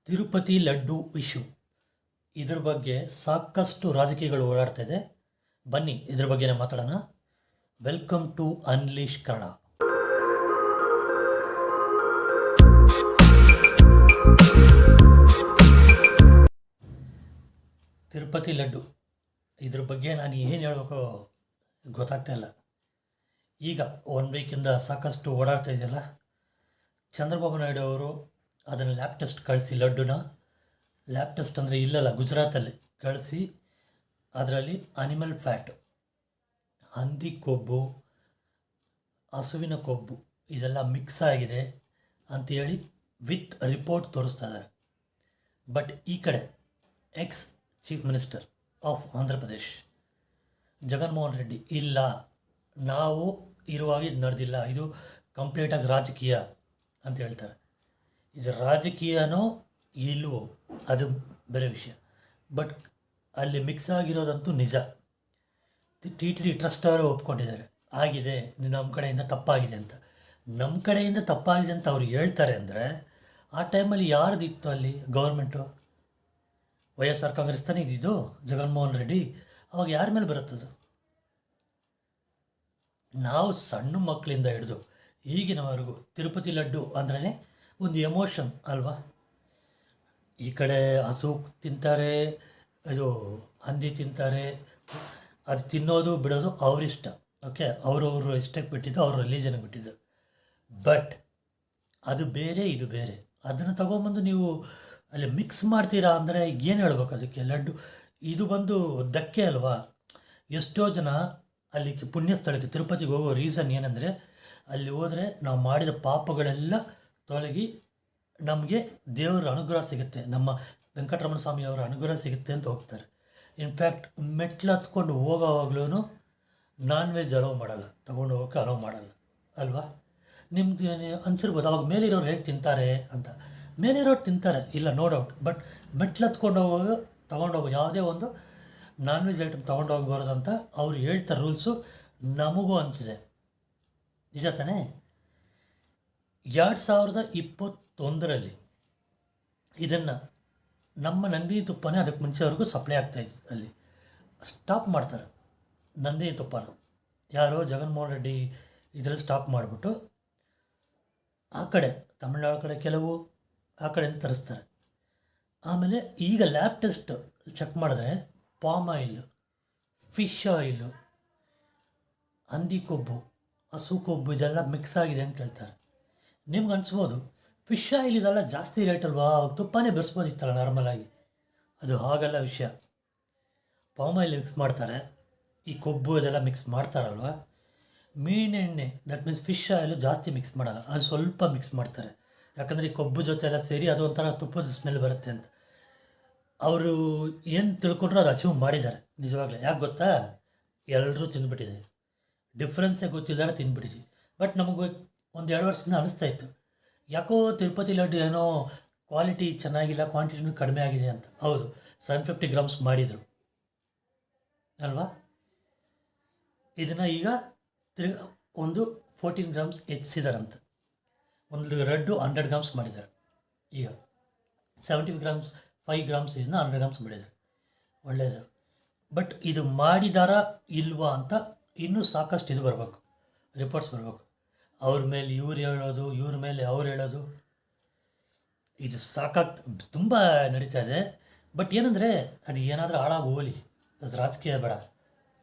Tirupati laddu issue ಇದ್ರ ಬಗ್ಗೆ ಸಾಕಷ್ಟು ರಾಜಕೀಯಗಳು ಓಡಾಡ್ತಾ ಇದೆ. ಬನ್ನಿ ಇದ್ರ ಬಗ್ಗೆ ಮಾತಾಡೋಣ. Welcome to unleash Kannada. Tirupati laddu ಇದ್ರ ಬಗ್ಗೆ ನಾನು ಏನು ಹೇಳಬೇಕು ಗೊತ್ತಾಗ್ತಾ ಇಲ್ಲ. ಈಗ 1 ವೀಕಿಂದ ಸಾಕಷ್ಟು ಓಡಾಡ್ತಾ ಇದೆಯಲ್ಲ. ಚಂದ್ರಬಾಬು ನಾಯ್ಡು ಅವರು ಅದನ್ನು ಲ್ಯಾಬ್ ಟೆಸ್ಟ್ ಕಳಿಸಿ, ಲಡ್ಡುನ ಲ್ಯಾಬ್ ಟೆಸ್ಟ್ ಅಂದರೆ ಇಲ್ಲಲ್ಲ, ಗುಜರಾತಲ್ಲಿ ಕಳಿಸಿ ಅದರಲ್ಲಿ ಅನಿಮಲ್ ಫ್ಯಾಟ್, ಹಂದಿ ಕೊಬ್ಬು, ಹಸುವಿನ ಕೊಬ್ಬು ಇದೆಲ್ಲ ಮಿಕ್ಸ್ ಆಗಿದೆ ಅಂಥೇಳಿ ವಿತ್ ರಿಪೋರ್ಟ್ ತೋರಿಸ್ತಾ ಇದ್ದಾರೆ. ಬಟ್ ಈ ಕಡೆ X chief minister of Andhra Pradesh Jaganmohan Reddy, ಇಲ್ಲ ನಾವು ಇರುವಾಗ ಇದು ನಡೆದಿಲ್ಲ, ಇದು ಕಂಪ್ಲೀಟಾಗಿ ರಾಜಕೀಯ ಅಂತ ಹೇಳ್ತಾರೆ. ಇದು ರಾಜಕೀಯನೋ ಇಲ್ವೋ ಅದು ಬೇರೆ ವಿಷಯ, ಬಟ್ ಅಲ್ಲಿ ಮಿಕ್ಸ್ ಆಗಿರೋದಂತೂ ನಿಜ. ಟಿ ಟ್ರಸ್ಟ್ ಅವರು ಒಪ್ಕೊಂಡಿದ್ದಾರೆ, ಆಗಿದೆ, ನಮ್ಮ ಕಡೆಯಿಂದ ತಪ್ಪಾಗಿದೆ ಅಂತ. ನಮ್ಮ ಕಡೆಯಿಂದ ತಪ್ಪಾಗಿದೆ ಅಂತ ಅವ್ರು ಹೇಳ್ತಾರೆ ಅಂದರೆ ಆ ಟೈಮಲ್ಲಿ ಯಾರ್ದಿತ್ತು ಅಲ್ಲಿ ಗೌರ್ಮೆಂಟು? ವೈಎಸ್ಆರ್ ಕಾಂಗ್ರೆಸ್ ತಾನೇ ಇದ್ದಿದ್ದು, ಜಗನ್ಮೋಹನ್ ರೆಡ್ಡಿ. ಅವಾಗ ಯಾರ ಮೇಲೆ ಬರುತ್ತದು? ನಾವು ಸಣ್ಣ ಮಕ್ಕಳಿಂದ ಹಿಡಿದು ಈಗಿನವರೆಗೂ ತಿರುಪತಿ ಲಡ್ಡು ಅಂದ್ರೇ ಒಂದು ಎಮೋಷನ್ ಅಲ್ವಾ? ಈ ಕಡೆ ಹಸು ತಿಂತಾರೆ, ಇದು ಹಂದಿ ತಿಂತಾರೆ, ಅದು ತಿನ್ನೋದು ಬಿಡೋದು ಅವರಿಷ್ಟ. ಓಕೆ, ಅವರವರು ಇಷ್ಟಕ್ಕೆ ಬಿಟ್ಟಿದ್ದು, ಅವ್ರ ರಿಲೀಜನ್ಗೆ ಬಿಟ್ಟಿದ್ದು. ಬಟ್ ಅದು ಬೇರೆ, ಇದು ಬೇರೆ. ಅದನ್ನು ತಗೊಂಬಂದು ನೀವು ಅಲ್ಲಿ ಮಿಕ್ಸ್ ಮಾಡ್ತೀರಾ ಅಂದರೆ ಏನು ಹೇಳ್ಬೇಕು ಅದಕ್ಕೆ? ಲಡ್ಡು ಇದು ಬಂದು ಧಕ್ಕೆ ಅಲ್ವಾ? ಎಷ್ಟೋ ಜನ ಅಲ್ಲಿ ಪುಣ್ಯ ಸ್ಥಳಕ್ಕೆ ತಿರುಪತಿಗೆ ಹೋಗೋ ರೀಸನ್ ಏನಂದರೆ, ಅಲ್ಲಿ ಹೋದರೆ ನಾವು ಮಾಡಿದ ಪಾಪಗಳೆಲ್ಲ ತೊಲಗಿ ನಮಗೆ ದೇವರ ಅನುಗ್ರಹ ಸಿಗುತ್ತೆ, ನಮ್ಮ ವೆಂಕಟರಮಣ ಸ್ವಾಮಿಯವರ ಅನುಗ್ರಹ ಸಿಗುತ್ತೆ ಅಂತ ಹೋಗ್ತಾರೆ. ಇನ್ಫ್ಯಾಕ್ಟ್ ಮೆಟ್ಲು ಹತ್ಕೊಂಡು ಹೋಗೋವಾಗ್ಲೂ ನಾನ್ ವೆಜ್ ಅಲೋ ಮಾಡಲ್ಲ, ತೊಗೊಂಡು ಹೋಗೋಕ್ಕೆ ಅಲೋ ಮಾಡಲ್ಲ ಅಲ್ವಾ? ನಿಮ್ದು ಅನ್ಸಿರ್ಬೋದು ಅವಾಗ ಮೇಲಿರೋರು ಹೇಗೆ ತಿಂತಾರೆ ಅಂತ. ಮೇಲಿರೋರು ತಿಂತಾರೆ, ಇಲ್ಲ ನೋ ಡೌಟ್. ಬಟ್ ಮೆಟ್ಲು ಹತ್ಕೊಂಡು ಹೋಗುವಾಗ ತೊಗೊಂಡೋಗೋ ಯಾವುದೇ ಒಂದು ನಾನ್ ವೆಜ್ ಐಟಮ್ ತೊಗೊಂಡೋಗ್ಬಾರ್ದು ಅಂತ ಅವ್ರು ಹೇಳ್ತಾರೆ ರೂಲ್ಸು. ನಮಗೂ ಅನಿಸಿದೆ, ನಿಜ ತಾನೇ? 2021ರಲ್ಲಿ ಇದನ್ನು ನಮ್ಮ ನಂದಿನಿ ತುಪ್ಪನೇ ಅದಕ್ಕೆ ಮುಂಚೆವರೆಗೂ ಸಪ್ಲೈ ಆಗ್ತಾಯಿತ್ತು. ಅಲ್ಲಿ ಸ್ಟಾಪ್ ಮಾಡ್ತಾರೆ ನಂದಿನಿ ತುಪ್ಪನ. ಯಾರೋ ಜಗನ್ಮೋಹನ್ ರೆಡ್ಡಿ ಇದರಲ್ಲಿ ಸ್ಟಾಪ್ ಮಾಡಿಬಿಟ್ಟು ಆ ಕಡೆ ತಮಿಳ್ನಾಡು ಕಡೆ ಕೆಲವು ಆ ಕಡೆಯಿಂದ ತರಿಸ್ತಾರೆ. ಆಮೇಲೆ ಈಗ ಲ್ಯಾಬ್ ಟೆಸ್ಟ್ ಚೆಕ್ ಮಾಡಿದ್ರೆ ಪಾಮ್ ಆಯಿಲು, ಫಿಶ್ ಆಯಿಲು, ಹಂದಿ ಕೊಬ್ಬು, ಹಸು ಕೊಬ್ಬು ಇದೆಲ್ಲ ಮಿಕ್ಸ್ ಆಗಿದೆ ಅಂತ ಹೇಳ್ತಾರೆ. ನಿಮ್ಗೆ ಅನಿಸ್ಬೋದು ಫಿಶ್ ಆಯಿಲ್ ಇದೆಲ್ಲ ಜಾಸ್ತಿ ರೇಟ್ ಅಲ್ವಾ, ತುಪ್ಪನೇ ಬೆರೆಸ್ಬೋದಿತ್ತಲ್ಲ ನಾರ್ಮಲಾಗಿ. ಅದು ಹಾಗಲ್ಲ ವಿಷಯ. ಪಾಮ್ ಆಯಿಲ್ ಮಿಕ್ಸ್ ಮಾಡ್ತಾರೆ, ಈ ಕೊಬ್ಬು ಇದೆಲ್ಲ ಮಿಕ್ಸ್ ಮಾಡ್ತಾರಲ್ವ. ಮೀನೆಣ್ಣೆ, ದಟ್ ಮೀನ್ಸ್ ಫಿಶ್ ಆಯಿಲು ಜಾಸ್ತಿ ಮಿಕ್ಸ್ ಮಾಡಲ್ಲ, ಅದು ಸ್ವಲ್ಪ ಮಿಕ್ಸ್ ಮಾಡ್ತಾರೆ. ಯಾಕಂದರೆ ಈ ಕೊಬ್ಬು ಜೊತೆ ಎಲ್ಲ ಸೇರಿ ಅದು ಒಂಥರ ತುಪ್ಪದ ಸ್ಮೆಲ್ ಬರುತ್ತೆ ಅಂತ ಅವರು ಏನು ತಿಳ್ಕೊಂಡ್ರು ಅದು ಅಚೀವ್ ಮಾಡಿದ್ದಾರೆ ನಿಜವಾಗ್ಲೂ. ಯಾಕೆ ಗೊತ್ತಾ? ಎಲ್ಲರೂ ತಿಂದುಬಿಟ್ಟಿದೆ, ಡಿಫ್ರೆನ್ಸೇ ಗೊತ್ತಿದ್ದಾರೆ, ತಿಂದುಬಿಟ್ಟಿದ್ವಿ. ಬಟ್ ನಮಗೆ 1-2 ವರ್ಷದಿಂದ ಅನಿಸ್ತಾ ಇತ್ತು, ಯಾಕೋ ತಿರುಪತಿ ಲಡ್ಡು ಏನೋ ಕ್ವಾಲಿಟಿ ಚೆನ್ನಾಗಿಲ್ಲ, ಕ್ವಾಂಟಿಟಿನೂ ಕಡಿಮೆ ಆಗಿದೆ ಅಂತ. ಹೌದು, 750 ಗ್ರಾಮ್ಸ್ ಮಾಡಿದರು ಅಲ್ವಾ? ಇದನ್ನು ಈಗ ತಿರ್ಗಿ ಒಂದು 14 ಗ್ರಾಮ್ಸ್ ಹೆಚ್ಚಿಸಿದಾರಂತೆ. ಒಂದು ಲಡ್ಡು 100 ಗ್ರಾಮ್ಸ್ ಮಾಡಿದ್ದಾರೆ, ಈಗ 70 ಗ್ರಾಮ್ಸ್ 5 ಗ್ರಾಮ್ಸ್ ಇದನ್ನು 100 ಗ್ರಾಮ್ಸ್ ಮಾಡಿದ್ದಾರೆ. ಒಳ್ಳೆಯದು. ಬಟ್ ಇದು ಮಾಡಿದಾರ ಇಲ್ವಾ ಅಂತ ಇನ್ನೂ ಸಾಕಷ್ಟು ಇದು ಬರಬೇಕು, ರಿಪೋರ್ಟ್ಸ್ ಬರಬೇಕು. ಅವ್ರ ಮೇಲೆ ಇವ್ರು ಹೇಳೋದು, ಇವ್ರ ಮೇಲೆ ಅವ್ರು ಹೇಳೋದು, ಇದು ತುಂಬ ನಡೀತಾ ಇದೆ. ಬಟ್ ಏನಂದರೆ ಅದು ಏನಾದರೂ ಹಾಳಾಗಿ ಹೋಗಲಿ, ಅದು ರಾಜಕೀಯ ಬೇಡ.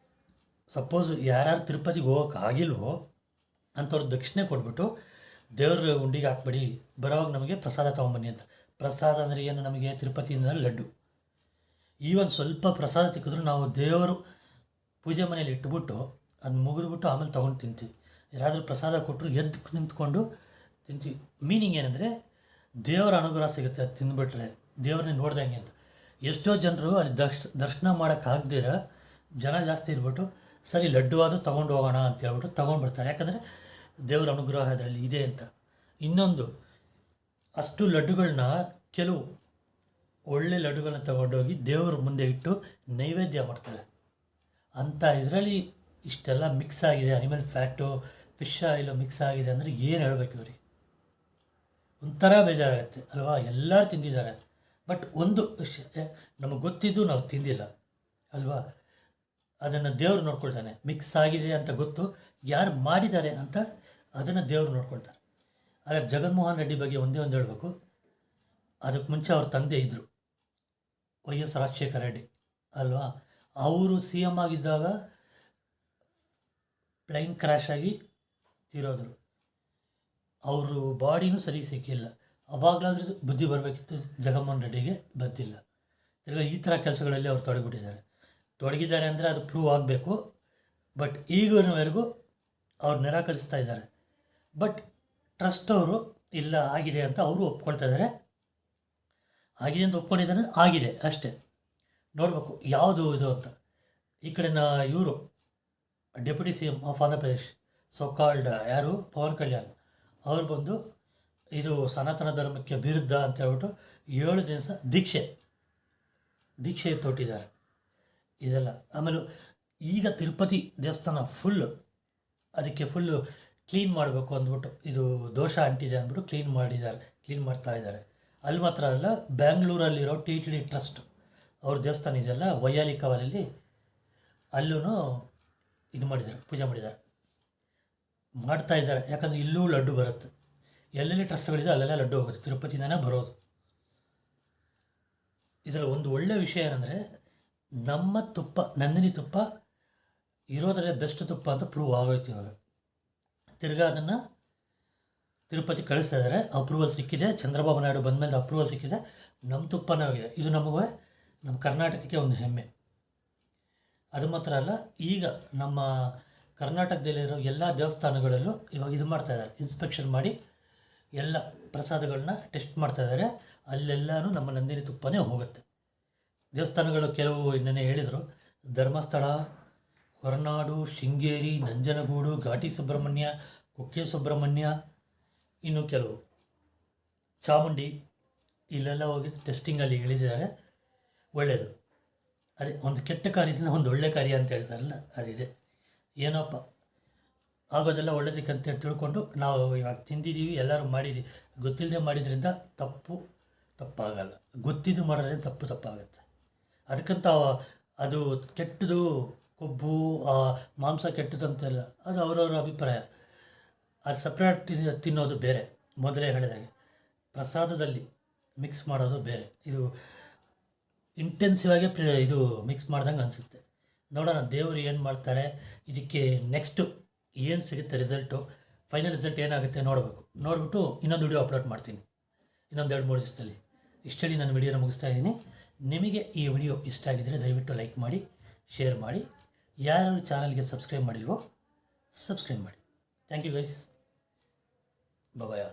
ಸಪೋಸ್ ಯಾರ್ಯಾರು ತಿರುಪತಿಗೆ ಹೋಗೋಕೆ ಆಗಿಲ್ವೋ ಅಂಥವ್ರು ದಕ್ಷಿಣೆ ಕೊಟ್ಬಿಟ್ಟು ದೇವ್ರ ಉಂಡಿಗೆ ಹಾಕ್ಬಿಡಿ, ಬರೋವಾಗ ನಮಗೆ ಪ್ರಸಾದ ತೊಗೊಂಬನ್ನಿ ಅಂತ. ಪ್ರಸಾದ ಅಂದರೆ ಏನು? ನಮಗೆ ತಿರುಪತಿಯಿಂದ ಲಡ್ಡು. ಈವನ್ ಸ್ವಲ್ಪ ಪ್ರಸಾದ ತಿಕ್ಕಿದ್ರು ನಾವು ದೇವರು ಪೂಜೆ ಮನೇಲಿ ಇಟ್ಬಿಟ್ಟು ಅದು ಮುಗಿದ್ಬಿಟ್ಟು ಆಮೇಲೆ ತೊಗೊಂಡು ತಿಂತೀವಿ. ಯಾರಾದರೂ ಪ್ರಸಾದ ಕೊಟ್ಟರು ಎದ್ದು ನಿಂತ್ಕೊಂಡು ತಿಂತೀವಿ. ಮೀನಿಂಗ್ ಏನಂದರೆ ದೇವರ ಅನುಗ್ರಹ ಸಿಗುತ್ತೆ ಅದು ತಿಂದುಬಿಟ್ರೆ, ದೇವ್ರನ್ನ ನೋಡ್ದಂಗೆ ಅಂತ. ಎಷ್ಟೋ ಜನರು ಅಲ್ಲಿ ದರ್ಶನ ಮಾಡೋಕ್ಕಾಗ್ದಿರ ಜನ ಜಾಸ್ತಿ ಇದ್ಬಿಟ್ಟು ಸರಿ ಲಡ್ಡು ಆದರೂ ತೊಗೊಂಡು ಹೋಗೋಣ ಅಂತ ಹೇಳ್ಬಿಟ್ಟು ತೊಗೊಂಡ್ಬಿಡ್ತಾರೆ. ಯಾಕಂದರೆ ದೇವರ ಅನುಗ್ರಹ ಅದರಲ್ಲಿ ಇದೆ ಅಂತ. ಇನ್ನೊಂದು, ಅಷ್ಟು ಲಡ್ಡುಗಳನ್ನ, ಕೆಲವು ಒಳ್ಳೆ ಲಡ್ಡುಗಳನ್ನ ತೊಗೊಂಡೋಗಿ ದೇವ್ರ ಮುಂದೆ ಇಟ್ಟು ನೈವೇದ್ಯ ಮಾಡ್ತಾರೆ. ಅಂಥ ಇದರಲ್ಲಿ ಇಷ್ಟೆಲ್ಲ ಮಿಕ್ಸ್ ಆಗಿದೆ, animal fat, fish oil mix ಆಗಿದೆ ಅಂದರೆ ಏನು ಹೇಳಬೇಕು ಇವ್ರಿಗೆ? ಒಂಥರ ಬೇಜಾರಾಗುತ್ತೆ ಅಲ್ವಾ? ಎಲ್ಲರೂ ತಿಂದಿದ್ದಾರೆ, ಬಟ್ ಒಂದು ವಿಷಯ ನಮಗೆ ಗೊತ್ತಿದ್ದು ನಾವು ತಿಂದಿಲ್ಲ ಅಲ್ವಾ, ಅದನ್ನು ದೇವರು ನೋಡ್ಕೊಳ್ತಾನೆ. ಮಿಕ್ಸ್ ಆಗಿದೆ ಅಂತ ಗೊತ್ತು, ಯಾರು ಮಾಡಿದ್ದಾರೆ ಅಂತ ಅದನ್ನು ದೇವರು ನೋಡ್ಕೊಳ್ತಾರೆ. ಆದರೆ ಜಗನ್ಮೋಹನ್ ರೆಡ್ಡಿ ಬಗ್ಗೆ ಒಂದೇ ಒಂದು ಹೇಳಬೇಕು. ಅದಕ್ಕೆ ಮುಂಚೆ ಅವ್ರ ತಂದೆ ಇದ್ದರು, YS ರಾಜಶೇಖರ ರೆಡ್ಡಿ ಅಲ್ವಾ. ಅವರು CM ಆಗಿದ್ದಾಗ ಪ್ಲೈನ್ ಕ್ರ್ಯಾಶ್ ಆಗಿ ತೀರೋದ್ರು. ಅವರು ಬಾಡಿನೂ ಸರಿ ಸಿಕ್ಕಿಲ್ಲ. ಅವಾಗಲಾದ್ರೂ ಬುದ್ಧಿ ಬರಬೇಕಿತ್ತು, ಜಗನ್ಮೋಹನ್ ರೆಡ್ಡಿಗೆ ಬಂದಿಲ್ಲ. ತಿರ್ಗಿ ಈ ಥರ ಕೆಲಸಗಳಲ್ಲಿ ಅವ್ರು ತೊಡಗಿದ್ದಾರೆ ಅಂದರೆ ಅದು ಪ್ರೂವ್ ಆಗಬೇಕು. ಬಟ್ ಈಗಿನವರೆಗೂ ಅವ್ರು ನಿರಾಕರಿಸ್ತಾ ಇದ್ದಾರೆ. ಬಟ್ ಟ್ರಸ್ಟ್ ಅವರು ಇಲ್ಲ ಆಗಿದೆ ಅಂತ ಅವರು ಒಪ್ಕೊಳ್ತಾ ಇದ್ದಾರೆ. ಆಗಿದೆ ಅಂತ ಒಪ್ಕೊಂಡಿದ್ದಾರೆ, ಆಗಿದೆ ಅಷ್ಟೇ. ನೋಡಬೇಕು ಯಾವುದು ಇದು ಅಂತ. ಈ ಕಡೆ ಇವರು deputy CM of Andhra Pradesh so-called ಯಾರು ಪವನ್ ಕಲ್ಯಾಣ್ ಅವ್ರು ಬಂದು ಇದು ಸನಾತನ ಧರ್ಮಕ್ಕೆ ವಿರುದ್ಧ ಅಂತ ಹೇಳ್ಬಿಟ್ಟು 7 ದಿವಸ ದೀಕ್ಷೆ ತೊಟ್ಟಿದ್ದಾರೆ. ಇದೆಲ್ಲ ಆಮೇಲೆ ಈಗ ತಿರುಪತಿ ದೇವಸ್ಥಾನ ಅದಕ್ಕೆ ಫುಲ್ಲು ಕ್ಲೀನ್ ಮಾಡಬೇಕು ಅಂದ್ಬಿಟ್ಟು, ಇದು ದೋಷ ಅಂಟಿದೆ ಅಂದ್ಬಿಟ್ಟು ಕ್ಲೀನ್ ಮಾಡ್ತಾ ಇದ್ದಾರೆ. ಅಲ್ಲಿ ಮಾತ್ರ ಅಲ್ಲ, ಬ್ಯಾಂಗ್ಳೂರಲ್ಲಿರೋ TTD ಟ್ರಸ್ಟ್ ಅವ್ರ ದೇವಸ್ಥಾನ ಇದೆಯಲ್ಲ, ವೈಯಾಲಿ ಕಾವಲಲ್ಲಿ, ಅಲ್ಲೂ ಇದು ಮಾಡಿದ್ದಾರೆ, ಪೂಜೆ ಮಾಡಿದ್ದಾರೆ, ಮಾಡ್ತಾ ಇದ್ದಾರೆ. ಯಾಕಂದರೆ ಇಲ್ಲೂ ಲಡ್ಡು ಬರುತ್ತೆ. ಎಲ್ಲೆಲ್ಲಿ ಟ್ರಸ್ಟ್ಗಳಿದೆ ಅಲ್ಲೆಲ್ಲ ಲಡ್ಡು ಹೋಗುತ್ತೆ, ತಿರುಪತಿಯಿಂದನೇ ಬರೋದು. ಇದರಲ್ಲಿ ಒಂದು ಒಳ್ಳೆಯ ವಿಷಯ ಏನಂದರೆ, ನಮ್ಮ ತುಪ್ಪ, ನಂದಿನಿ ತುಪ್ಪ ಇರೋದರಲ್ಲೇ ಬೆಸ್ಟ್ ತುಪ್ಪ ಅಂತ ಪ್ರೂವ್ ಆಗೋಯ್ತು ಇವಾಗ. ತಿರ್ಗಾ ಅದನ್ನು ತಿರುಪತಿ ಕಳಿಸ್ತಾ ಇದ್ದಾರೆ, ಅಪ್ರೂವಲ್ ಸಿಕ್ಕಿದೆ. ಚಂದ್ರಬಾಬು ನಾಯ್ಡು ಬಂದಮೇಲೆ ಅಪ್ರೂವಲ್ ಸಿಕ್ಕಿದೆ, ನಮ್ಮ ತುಪ್ಪನೇ ಆಗಿದೆ. ಇದು ನಮ್ಮ ಕರ್ನಾಟಕಕ್ಕೆ ಒಂದು ಹೆಮ್ಮೆ. ಅದು ಮಾತ್ರ ಅಲ್ಲ, ಈಗ ನಮ್ಮ ಕರ್ನಾಟಕದಲ್ಲಿರೋ ಎಲ್ಲ ದೇವಸ್ಥಾನಗಳಲ್ಲೂ ಇವಾಗ ಇದು ಮಾಡ್ತಾಯಿದ್ದಾರೆ, ಇನ್ಸ್ಪೆಕ್ಷನ್ ಮಾಡಿ ಎಲ್ಲ ಪ್ರಸಾದಗಳನ್ನ ಟೆಸ್ಟ್ ಮಾಡ್ತಾಯಿದ್ದಾರೆ. ಅಲ್ಲೆಲ್ಲನೂ ನಮ್ಮ ನಂದಿನಿ ತುಪ್ಪನೇ ಹೋಗುತ್ತೆ. ದೇವಸ್ಥಾನಗಳು ಕೆಲವು ಇನ್ನೇ ಹೇಳಿದರು, ಧರ್ಮಸ್ಥಳ, ಹೊರನಾಡು, ಶೃಂಗೇರಿ, ನಂಜನಗೂಡು, ಘಾಟಿ ಸುಬ್ರಹ್ಮಣ್ಯ, ಕುಕ್ಕೆ ಸುಬ್ರಹ್ಮಣ್ಯ, ಇನ್ನು ಕೆಲವು ಚಾಮುಂಡಿ, ಇಲ್ಲೆಲ್ಲ ಹೋಗಿ ಟೆಸ್ಟಿಂಗಲ್ಲಿ ಹೇಳಿದ್ದಾರೆ. ಒಳ್ಳೆಯದು. ಅದೇ ಒಂದು ಕೆಟ್ಟ ಕಾರ್ಯದಿಂದ ಒಂದು ಒಳ್ಳೆ ಕಾರ್ಯ ಅಂತ ಹೇಳ್ತಾರಲ್ಲ, ಅದಿದೆ. ಏನಪ್ಪ ಆಗೋದೆಲ್ಲ ಒಳ್ಳೇದಕ್ಕಂತ ತಿಳ್ಕೊಂಡು ನಾವು ಇವಾಗ ತಿಂದಿದ್ದೀವಿ, ಎಲ್ಲರೂ ಮಾಡಿದ್ದೀವಿ. ಗೊತ್ತಿಲ್ಲದೆ ಮಾಡಿದ್ರಿಂದ ತಪ್ಪಾಗಲ್ಲ, ಗೊತ್ತಿದ್ದು ಮಾಡೋದ್ರಿಂದ ತಪ್ಪಾಗುತ್ತೆ. ಅದಕ್ಕಂತ ಅದು ಕೆಟ್ಟದು, ಕೊಬ್ಬು, ಮಾಂಸ ಕೆಟ್ಟದು ಅಂತೆಲ್ಲ ಅದು ಅವರವರ ಅಭಿಪ್ರಾಯ. ಅದು ಸಪ್ರೇಟ್ ತಿನ್ನೋದು ಬೇರೆ. ಮೊದಲೇ ಹೇಳಿದಾಗೆ ಪ್ರಸಾದದಲ್ಲಿ ಮಿಕ್ಸ್ ಮಾಡೋದು ಬೇರೆ. ಇದು ಇಂಟೆನ್ಸಿವ್ ಆಗಿ ಇದು ಮಿಕ್ಸ್ ಮಾಡ್ದಂಗೆ ಅನಿಸುತ್ತೆ. ನೋಡೋಣ ದೇವರು ಏನು ಮಾಡ್ತಾರೆ, ಇದಕ್ಕೆ ನೆಕ್ಸ್ಟು ಏನು ಸಿಗುತ್ತೆ ರಿಸಲ್ಟು, ಫೈನಲ್ ರಿಸಲ್ಟ್ ಏನಾಗುತ್ತೆ ನೋಡಿಬಿಟ್ಟು ಇನ್ನೊಂದು ವಿಡಿಯೋ ಅಪ್ಲೋಡ್ ಮಾಡ್ತೀನಿ ಇನ್ನೊಂದು 2-3 ದಿವಸದಲ್ಲಿ. ಇಷ್ಟಲ್ಲಿ ನಾನು ವಿಡಿಯೋನ ಮುಗಿಸ್ತಾ ಇದ್ದೀನಿ. ನಿಮಗೆ ಈ ವಿಡಿಯೋ ಇಷ್ಟ ಆಗಿದ್ದರೆ ದಯವಿಟ್ಟು ಲೈಕ್ ಮಾಡಿ, ಶೇರ್ ಮಾಡಿ. ಯಾರು ಚಾನಲ್ಗೆ ಸಬ್ಸ್ಕ್ರೈಬ್ ಮಾಡಿಲ್ವೋ ಸಬ್ಸ್ಕ್ರೈಬ್ ಮಾಡಿ. Thank you guys, bye.